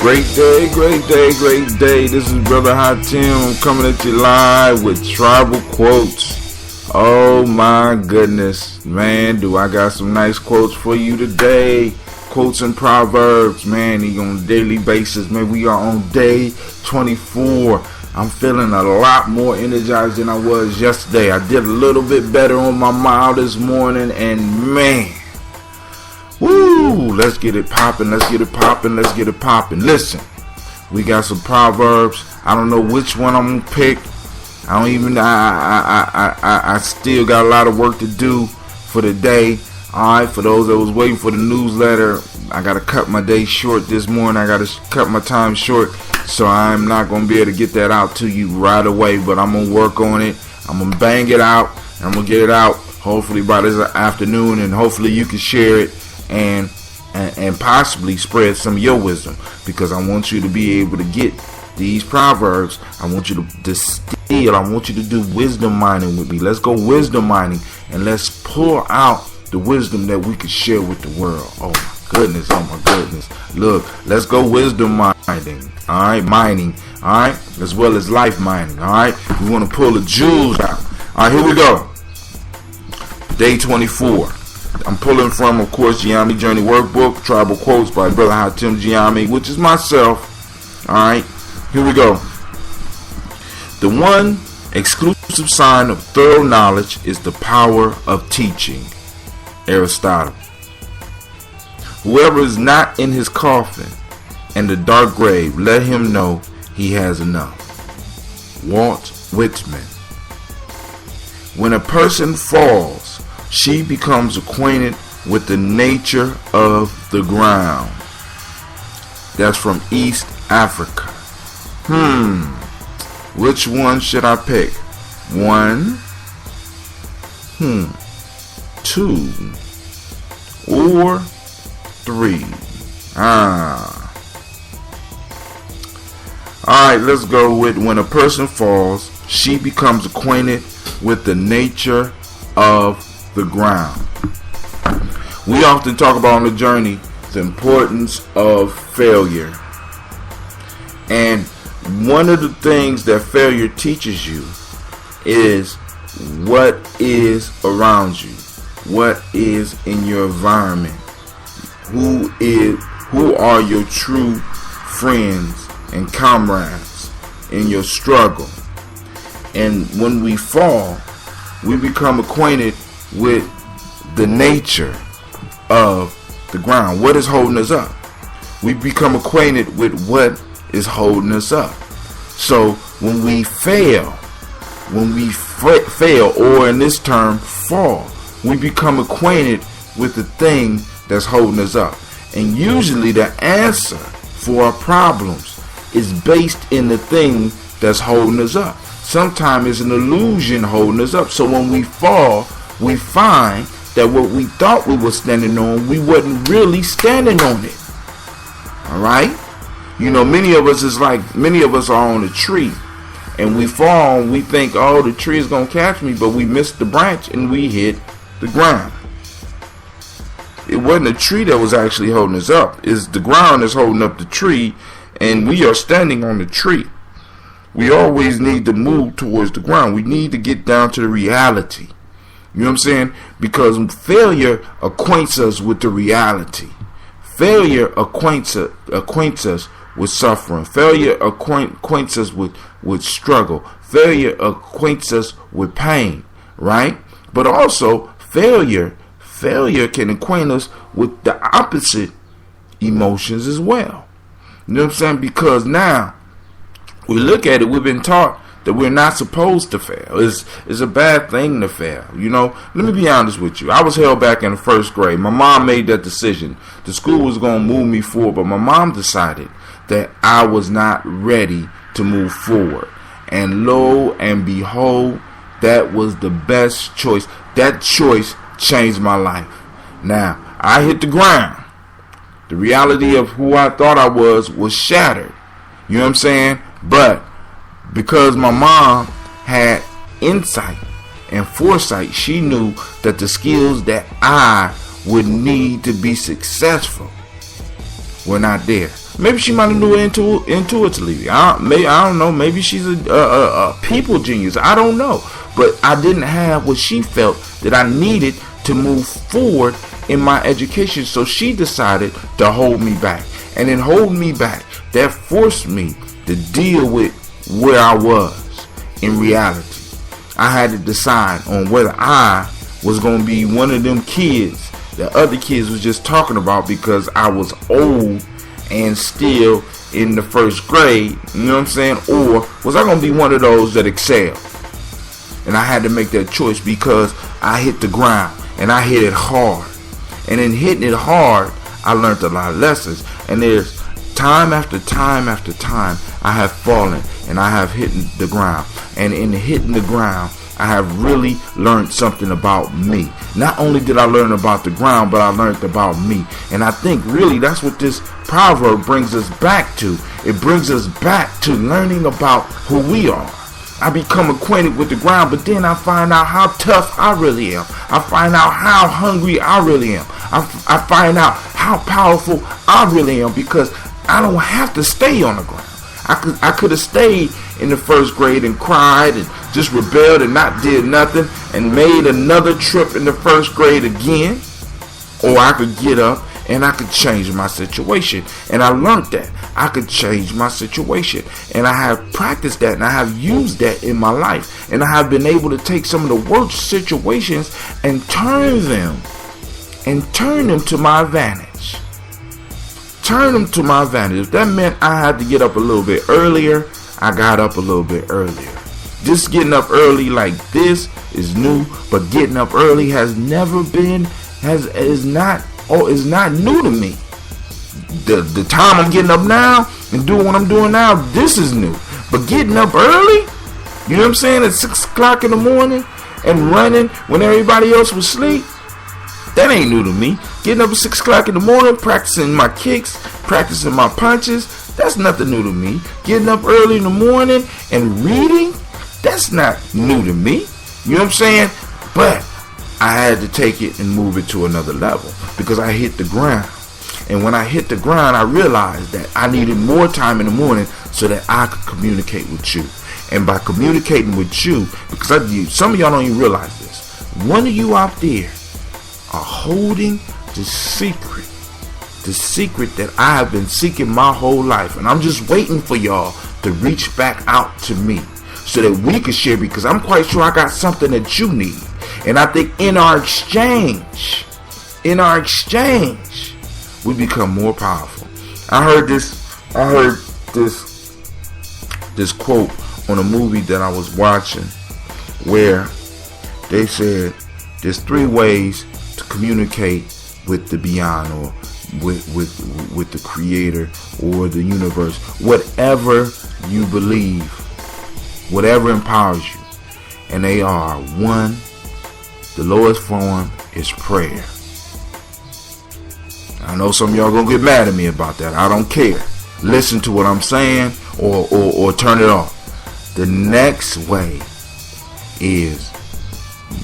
Great day. This is Brother Hot Tim. I'm coming at you live with tribal quotes. Oh my goodness, man, do I got some nice quotes for you today. Quotes and proverbs, man, on a daily basis. Man, we are on day 24. I'm feeling a lot more energized than I was yesterday. I did a little bit better on my mile this morning, and man, woo, let's get it popping. Listen, we got some proverbs. I don't know which one I'm gonna pick. I still got a lot of work to do for the day. Alright, for those that was waiting for the newsletter, I gotta cut my day short this morning. I gotta cut my time short, so I'm not gonna be able to get that out to you right away, but I'm gonna work on it. I'm gonna bang it out. I'm gonna get it out hopefully by this afternoon, and hopefully you can share it and possibly spread some of your wisdom, because I want you to be able to get these proverbs. I want you to distill. I want you to do wisdom mining with me. Let's go wisdom mining, and let's pull out the wisdom that we can share with the world. Oh my goodness. Look, let's go wisdom mining. Alright, mining. Alright, as well as life mining. Alright, we want to pull the jewels out. Alright, here we go. Day 24. I'm pulling from, of course, Giammi Journey Workbook, Tribal Quotes by Brother Hot Tim Giammi, which is myself. Alright, here we go. The one exclusive sign of thorough knowledge is the power of teaching. Aristotle. Whoever is not in his coffin and the dark grave, let him know he has enough. Walt Whitman. When a person falls, she becomes acquainted with the nature of the ground. That's from East Africa. Which one should I pick? 1, 2, or 3? Alright, let's go with when a person falls, she becomes acquainted with the nature of the ground. We often talk about on the journey the importance of failure. And one of the things that failure teaches you is what is around you, what is in your environment, who are your true friends and comrades in your struggle. And when we fall, we become acquainted with the nature of the ground. What is holding us up? We become acquainted with what is holding us up. So when we fail, or in this term, fall, we become acquainted with the thing that's holding us up. And usually the answer for our problems is based in the thing that's holding us up. Sometimes it's an illusion holding us up. So when we fall, we find that what we thought we were standing on, we wasn't really standing on it. Alright? Many of us are on a tree, and we fall and we think, oh, the tree is going to catch me, but we missed the branch and we hit the ground. It wasn't a tree that was actually holding us up. It's the ground that's holding up the tree, and we are standing on the tree. We always need to move towards the ground. We need to get down to the reality. You know what I'm saying? Because failure acquaints us with the reality. Failure acquaints us with suffering. Failure acquaints us with struggle. Failure acquaints us with pain, right? But also failure can acquaint us with the opposite emotions as well. You know what I'm saying? Because now we look at it, we've been taught that we're not supposed to fail. It's a bad thing to fail. Let me be honest with you. I was held back in the first grade. My mom made that decision. The school was going to move me forward, but my mom decided that I was not ready to move forward. And lo and behold, that was the best choice. That choice changed my life. Now, I hit the ground. The reality of who I thought I was shattered. You know what I'm saying? But because my mom had insight and foresight, she knew that the skills that I would need to be successful were not there. Maybe she might have knew it intuitively. I don't know. Maybe she's a people genius. I don't know. But I didn't have what she felt that I needed to move forward in my education. So she decided to hold me back. And in holding me back, that forced me to deal with where I was in reality. I had to decide on whether I was going to be one of them kids that other kids was just talking about because I was old and still in the first grade, you know what I'm saying? Or was I going to be one of those that excelled? And I had to make that choice because I hit the ground and I hit it hard. And in hitting it hard, I learned a lot of lessons. And there's time after time after time I have fallen and I have hit the ground. And in hitting the ground, I have really learned something about me. Not only did I learn about the ground, but I learned about me. And I think really that's what this proverb brings us back to. It brings us back to learning about who we are. I become acquainted with the ground, but then I find out how tough I really am. I find out how hungry I really am. I find out how powerful I really am because I don't have to stay on the ground. I could have stayed in the first grade and cried and just rebelled and not did nothing and made another trip in the first grade again. Or I could get up and I could change my situation. And I learned that I could change my situation. And I have practiced that and I have used that in my life. And I have been able to take some of the worst situations and turn them to my advantage. Turn them to my advantage. If that meant I had to get up a little bit earlier, I got up a little bit earlier. Just getting up early like this is new, but getting up early is not new to me. The time I'm getting up now and doing what I'm doing now, this is new. But getting up early, you know what I'm saying, at 6 o'clock in the morning and running when everybody else was asleep, that ain't new to me. Getting up at 6 o'clock in the morning, practicing my kicks, practicing my punches, that's nothing new to me. Getting up early in the morning and reading, that's not new to me. You know what I'm saying? But I had to take it and move it to another level because I hit the ground. And when I hit the ground, I realized that I needed more time in the morning so that I could communicate with you. And by communicating with you, because some of y'all don't even realize this, one of you out there are holding the secret that I have been seeking my whole life. And I'm just waiting for y'all to reach back out to me so that we can share, because I'm quite sure I got something that you need. And I think in our exchange, we become more powerful. I heard this quote on a movie that I was watching where they said there's 3 ways to communicate with the beyond, or with the creator or the universe, whatever you believe, whatever empowers you. And they are: 1, the lowest form is prayer. I know some of y'all gonna get mad at me about that. I don't care. Listen to what I'm saying or turn it off. The next way is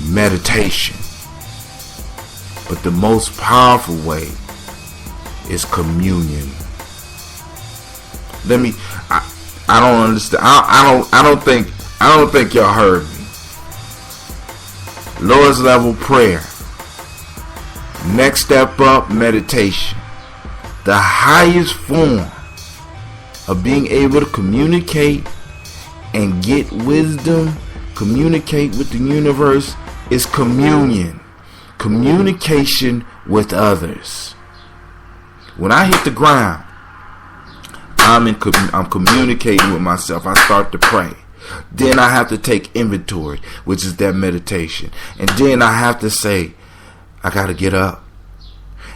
meditation. But the most powerful way is communion. I don't understand. I don't think y'all heard me. Lowest level, prayer. Next step up, meditation. The highest form of being able to communicate and get wisdom, communicate with the universe, is communion. Communication with others. When I hit the ground, I'm communicating with myself. I start to pray. Then I have to take inventory, which is that meditation. And then I have to say, I got to get up.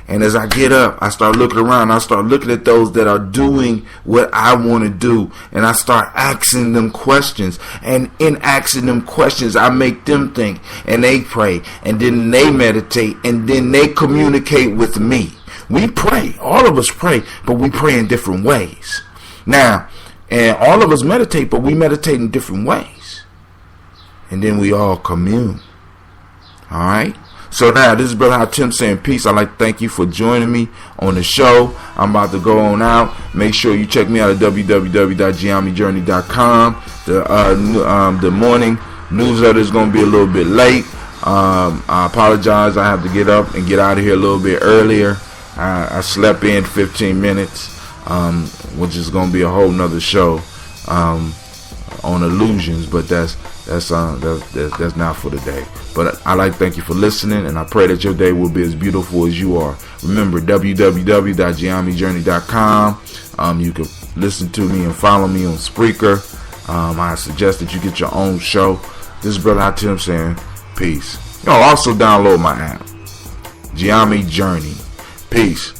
And as I get up, I start looking around. I start looking at those that are doing what I want to do. And I start asking them questions. And in asking them questions, I make them think. And they pray. And then they meditate. And then they communicate with me. We pray. All of us pray. But we pray in different ways. Now, and all of us meditate. But we meditate in different ways. And then we all commune. Alright? So now, this is Brother Tim saying peace. I'd like to thank you for joining me on the show. I'm about to go on out. Make sure you check me out at www.giamijourney.com. The morning newsletter is going to be a little bit late. I apologize. I have to get up and get out of here a little bit earlier. I slept in 15 minutes, which is going to be a whole nother show on illusions, but that's not for today. But I like to thank you for listening, and I pray that your day will be as beautiful as you are. Remember, www.giamijourney.com. You can listen to me and follow me on Spreaker. I suggest that you get your own show. This is Brother Tim saying peace. Also download my app, Giami Journey. Peace.